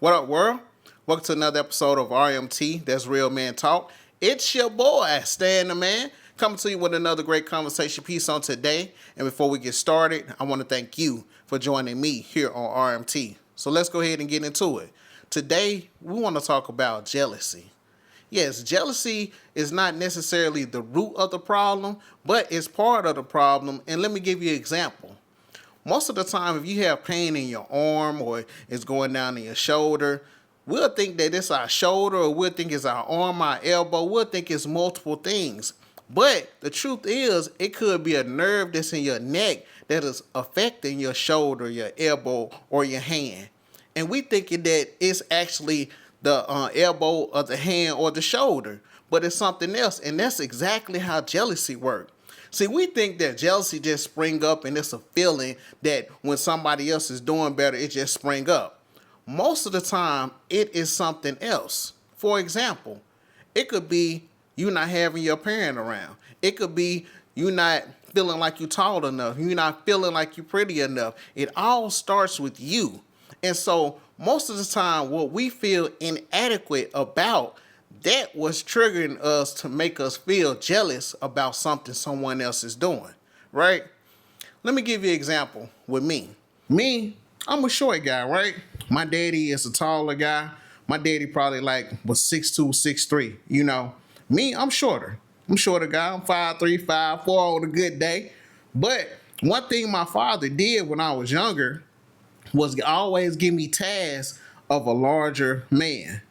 What up, world? Welcome to another episode of RMT, That's Real Man Talk. It's your boy, Stan the Man, coming to you with another great conversation piece on today. And before we get started, I want to thank you for joining me here on RMT. So let's go ahead and get into it. Today, we want to talk about jealousy. Yes, jealousy is not necessarily the root of the problem, but it's part of the problem. And let me give you an example. Most of the time, if you have pain in your arm or it's going down in your shoulder, we'll think that it's our shoulder, or we'll think it's our arm, our elbow. We'll think it's multiple things. But the truth is, it could be a nerve that's in your neck that is affecting your shoulder, your elbow, or your hand. And we thinking that it's actually the elbow or the hand or the shoulder, but it's something else. And that's exactly how jealousy works. See, we think that jealousy just spring up and it's a feeling that when somebody else is doing better, it just spring up. Most of the time, it is something else. For example, it could be you not having your parent around. It could be you not feeling like you tall enough. You not feeling like you pretty enough. It all starts with you. And so most of the time, what we feel inadequate about, that was triggering us to make us feel jealous about something someone else is doing, right? Let me give you an example with me. I'm a short guy, right? My daddy is a taller guy. My daddy probably was 6'2", 6'3", you know. Me, I'm shorter. I'm a shorter guy. I'm 5'3", 5'4" on a good day. But one thing my father did when I was younger was always give me tasks of a larger man.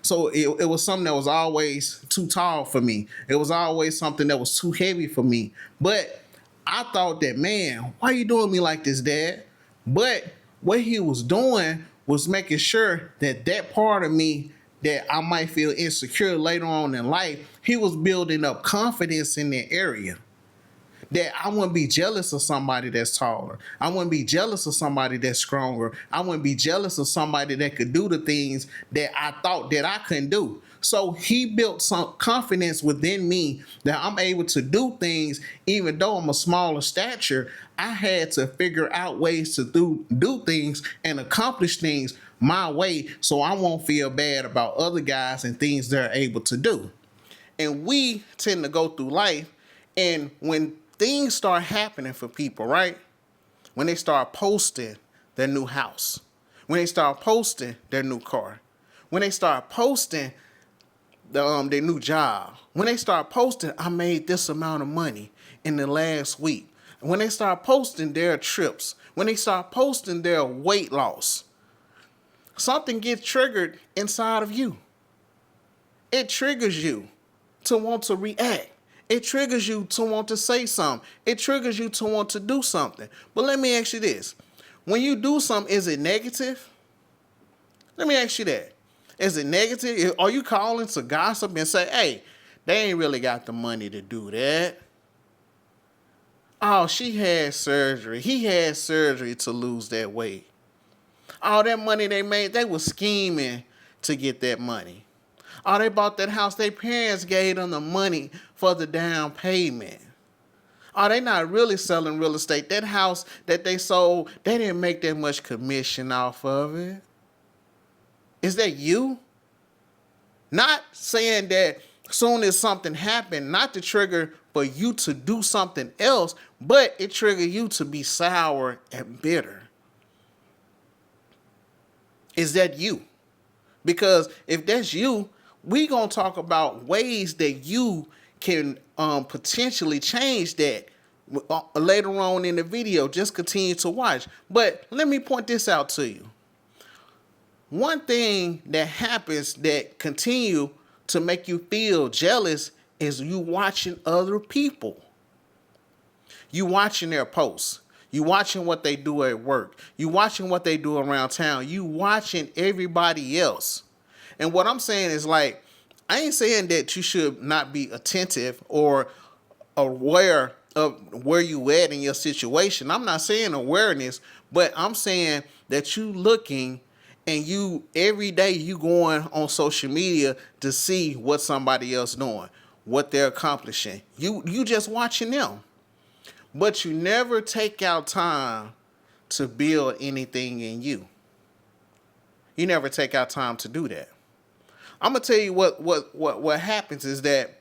So it was something that was always too tall for me. It was always something that was too heavy for me. But I thought that, man, why are you doing me like this, Dad? But what he was doing was making sure that that part of me that I might feel insecure later on in life, he was building up confidence in that area. That I wouldn't be jealous of somebody that's taller. I wouldn't be jealous of somebody that's stronger. I wouldn't be jealous of somebody that could do the things that I thought that I couldn't do. So he built some confidence within me that I'm able to do things even though I'm a smaller stature. I had to figure out ways to do things and accomplish things my way so I won't feel bad about other guys and things they're able to do. And we tend to go through life, and when things start happening for people, right? When they start posting their new house, when they start posting their new car, when they start posting their new job, when they start posting, I made this amount of money in the last week, when they start posting their trips, when they start posting their weight loss, something gets triggered inside of you. It triggers you to want to react. It triggers you to want to say something. It triggers you to want to do something. But let me ask you this. When you do something, is it negative? Let me ask you that. Is it negative? Are you calling to gossip and say, hey, they ain't really got the money to do that? Oh, she had surgery. He had surgery to lose that weight. All that money they made, they were scheming to get that money. Oh, they bought that house. Their parents gave them the money for the down payment. Oh, they not really selling real estate. That house that they sold, they didn't make that much commission off of it. Is that you? Not saying that soon as something happened, not to trigger for you to do something else, but it triggered you to be sour and bitter. Is that you? Because if that's you, we gonna talk about ways that you can potentially change that later on in the video. Just continue to watch. But let me point this out to you. One thing that happens that continue to make you feel jealous is you watching other people. You watching their posts. You watching what they do at work. You watching what they do around town. You watching everybody else. And what I'm saying is, I ain't saying that you should not be attentive or aware of where you at in your situation. I'm not saying awareness, but I'm saying that you looking and you every day you going on social media to see what somebody else doing, what they're accomplishing. You just watching them. But you never take out time to build anything in you. he never take out time to do that. I'm gonna tell you what happens is that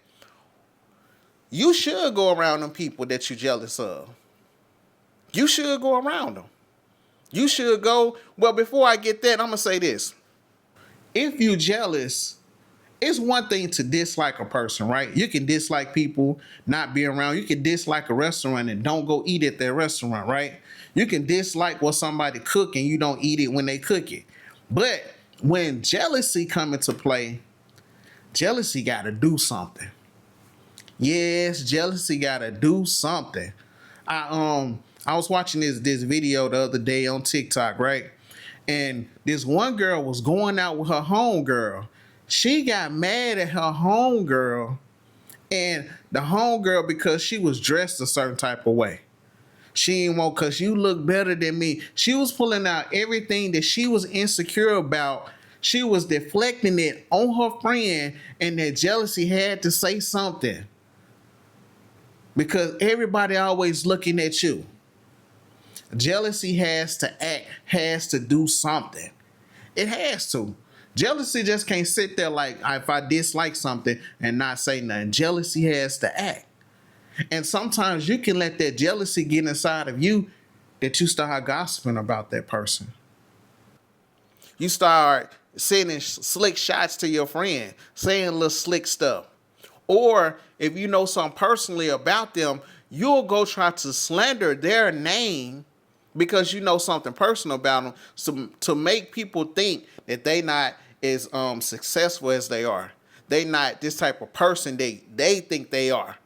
you should go around them people that you're jealous of. You should go around them. You should go. Well, before I get that, I'm gonna say this. If you jealous, it's one thing to dislike a person, right? You can dislike people not being around. You can dislike a restaurant and don't go eat at their restaurant, right? You can dislike what somebody cook and you don't eat it when they cook it. But when jealousy come into play, jealousy got to do something. Yes, jealousy got to do something. I was watching this video the other day on TikTok, right? And this one girl was going out with her homegirl. She got mad at her homegirl, and the homegirl, because she was dressed a certain type of way. She didn't want, because you look better than me. She was pulling out everything that she was insecure about. She was deflecting it on her friend, and that jealousy had to say something. Because everybody always looking at you. Jealousy has to act, has to do something. It has to. Jealousy just can't sit there like, if I dislike something and not say nothing. Jealousy has to act. And sometimes you can let that jealousy get inside of you that you start gossiping about that person. You start sending slick shots to your friend, saying little slick stuff. Or if you know something personally about them, you'll go try to slander their name because you know something personal about them, so to make people think that they not as successful as they are. They not this type of person they think they are.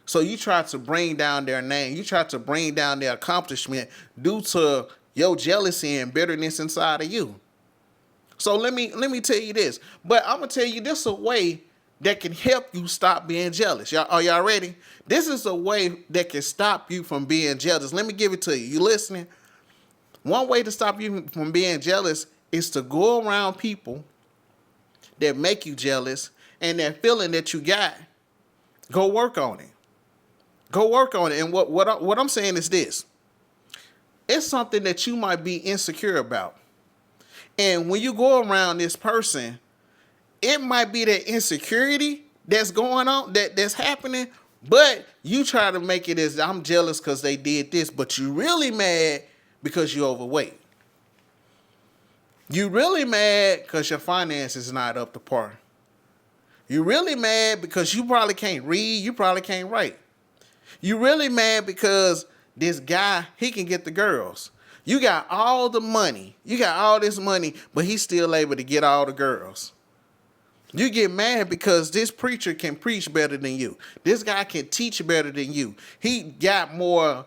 So you try to bring down their name. You try to bring down their accomplishment due to your jealousy and bitterness inside of you. So let me tell you this. But I'm gonna tell you this a way that can help you stop being jealous. Are y'all ready? This is a way that can stop you from being jealous. Let me give it to you. You listening? One way to stop you from being jealous is to go around people that make you jealous, and that feeling that you got, go work on it. Go work on it. And what I'm saying is this. It's something that you might be insecure about. And when you go around this person, it might be that insecurity that's going on, that's happening, but you try to make it as I'm jealous because they did this, but you really mad because you're overweight. You really mad because your finances is not up to par. You really mad because you probably can't read, you probably can't write. You really mad because this guy, he can get the girls. You got all the money, you got all this money, but he's still able to get all the girls. You get mad because this preacher can preach better than you. This guy can teach better than you. He got more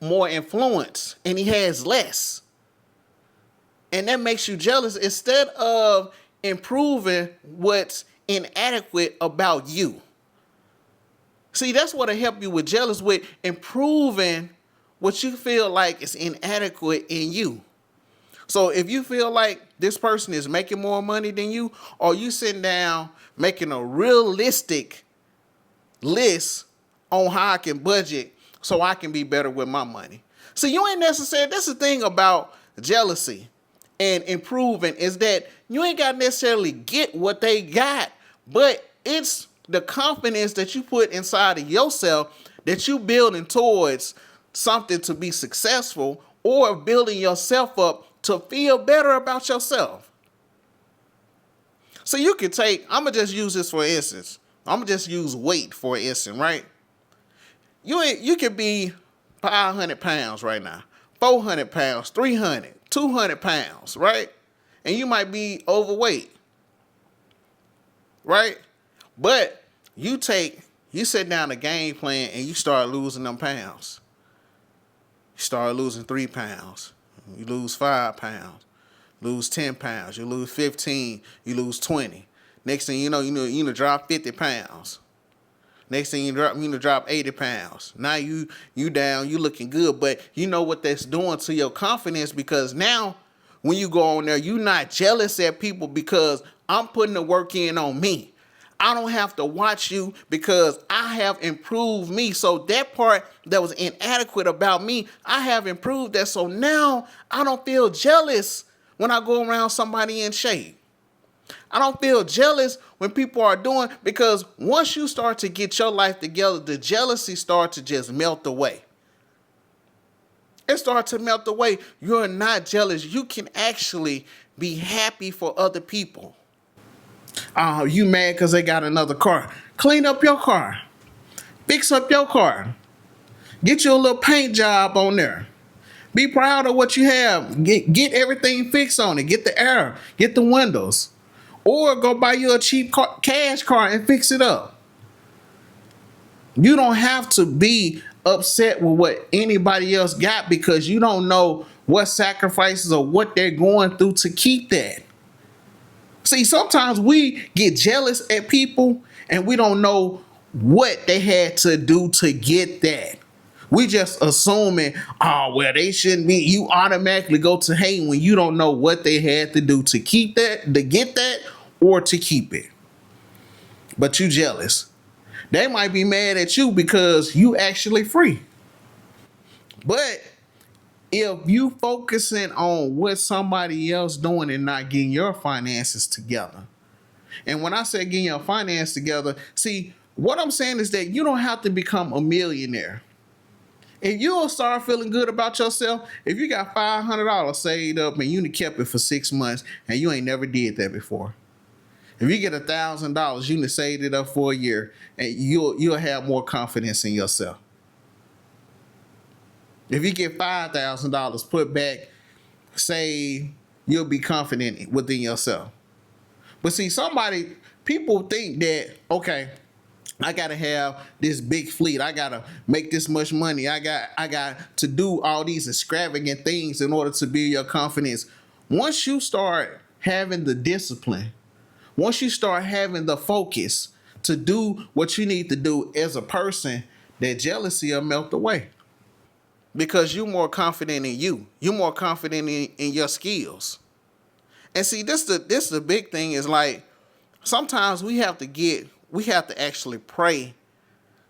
influence, and he has less. And that makes you jealous instead of improving what's inadequate about you. See, that's what'll help you with jealous, with improving what you feel like is inadequate in you. So if you feel like this person is making more money than you, or you sitting down making a realistic list on how I can budget so I can be better with my money. See, you ain't necessarily, that's the thing about jealousy and improving, is that you ain't got to necessarily get what they got, but it's the confidence that you put inside of yourself that you building towards something to be successful, or building yourself up to feel better about yourself. So you could take, I'm going to just use this for instance. I'm going to just use weight for instance, right? You could be 500 pounds right now, 400 pounds, 300, 200 pounds, right? And you might be overweight, right? But you sit down a game plan and you start losing them pounds. You start losing 3 pounds. You lose 5 pounds. Lose 10 pounds. You lose 15. You lose 20. Next thing you know, drop 50 pounds. Next thing you drop 80 pounds. Now you down, you looking good, but you know what that's doing to your confidence, because now when you go on there, you're not jealous at people because I'm putting the work in on me. I don't have to watch you because I have improved me. So that part that was inadequate about me, I have improved that. So now I don't feel jealous when I go around somebody in shape. I don't feel jealous when people are doing, because once you start to get your life together, the jealousy starts to just melt away. It starts to melt away. You're not jealous. You can actually be happy for other people. Oh, you mad because they got another car? Clean up your car. Fix up your car. Get you a little paint job on there. Be proud of what you have. Get everything fixed on it. Get the air. Get the windows. Or go buy you a cheap cash car and fix it up. You don't have to be upset with what anybody else got, because you don't know what sacrifices or what they're going through to keep that. See, sometimes we get jealous at people and we don't know what they had to do to get that. We just assuming, oh, well, they shouldn't be. You automatically go to hate when you don't know what they had to do to keep that, to get that, or to keep it. But you jealous. They might be mad at you because you actually free. But if you focusing on what somebody else doing and not getting your finances together. And when I say getting your finance together, see, what I'm saying is that you don't have to become a millionaire. If you'll start feeling good about yourself, if you got $500 saved up and you kept it for 6 months and you ain't never did that before. If you get $1,000, you saved it up for a year, and you'll have more confidence in yourself. If you get $5,000 put back, say, you'll be confident within yourself. But see, people think that, okay, I gotta have this big fleet. I gotta make this much money. I got to do all these extravagant things in order to build your confidence. Once you start having the discipline, once you start having the focus to do what you need to do as a person, that jealousy will melt away. Because you're more confident in you. You're more confident in your skills. And see, this the big thing is, like, sometimes we have to actually pray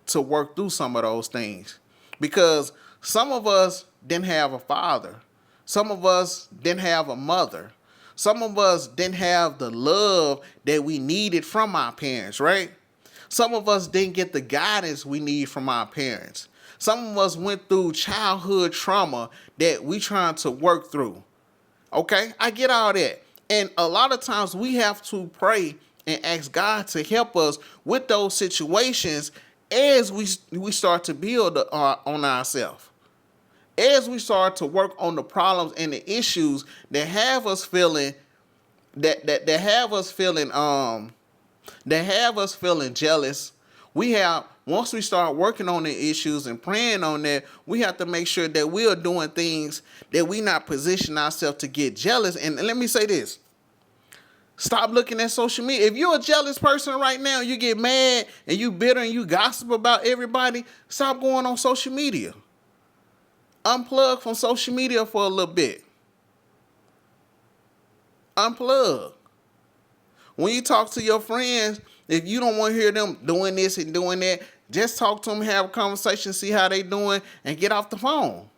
to work through some of those things. Because some of us didn't have a father. Some of us didn't have a mother. Some of us didn't have the love that we needed from our parents, right? Some of us didn't get the guidance we need from our parents. Some of us went through childhood trauma that we trying to work through. Okay? I get all that. And a lot of times we have to pray and ask God to help us with those situations as we start to build on ourselves. As we start to work on the problems and the issues that have us feeling that have us feeling jealous. Once we start working on the issues and praying on that, we have to make sure that we are doing things that we not position ourselves to get jealous. And let me say this. Stop looking at social media. If you're a jealous person right now, you get mad and you bitter and you gossip about everybody, stop going on social media. Unplug from social media for a little bit. Unplug. When you talk to your friends, if you don't want to hear them doing this and doing that, just talk to them, have a conversation, see how they doing, and get off the phone.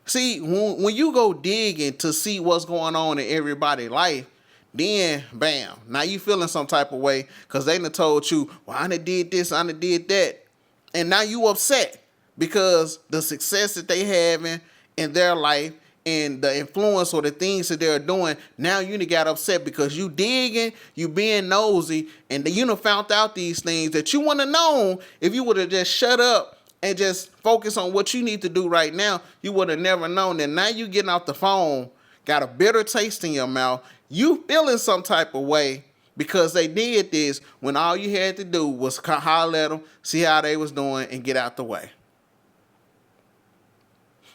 See, when you go digging to see what's going on in everybody's life, then bam, now you feeling some type of way because they done told you, well, I done did this, I done did that. And now you upset because the success that they having in their life and the influence or the things that they're doing, now you done got upset because you digging, you being nosy, and you done found out these things that you want to know. If you would have just shut up and just focus on what you need to do right now, you would have never known that. Now you getting off the phone, got a bitter taste in your mouth, you feeling some type of way because they did this when all you had to do was holler at them, see how they was doing, and get out the way.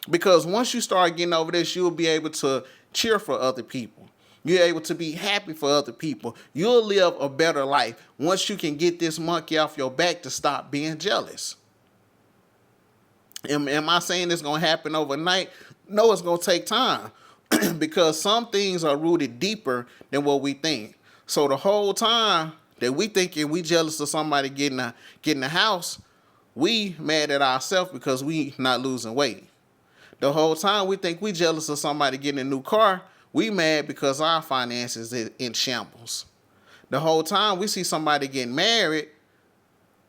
Because once you start getting over this, you'll be able to cheer for other people. You're able to be happy for other people. You'll live a better life once you can get this monkey off your back to stop being jealous. Am I saying it's going to happen overnight? No, it's going to take time because some things are rooted deeper than what we think. So the whole time, That we thinking we jealous of somebody getting a house, we mad at ourselves because we not losing weight. The whole time we think we jealous of somebody getting a new car, we mad because our finances is in shambles. The whole time we see somebody getting married,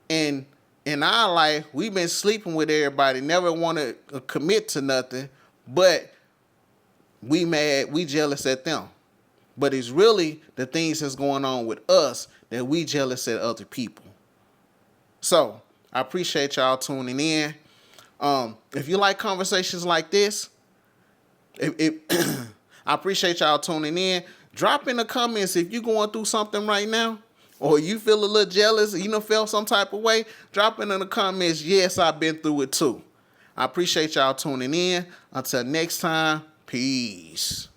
and in our life, we've been sleeping with everybody, never want to commit to nothing, but we mad, we jealous at them. But it's really the things that's going on with us that we jealous at other people. So I appreciate y'all tuning in. If you like conversations like this, I appreciate y'all tuning in. Drop in the comments if you're going through something right now, or you feel a little jealous, feel some type of way. Drop in the comments, yes, I've been through it too. I appreciate y'all tuning in. Until next time, peace.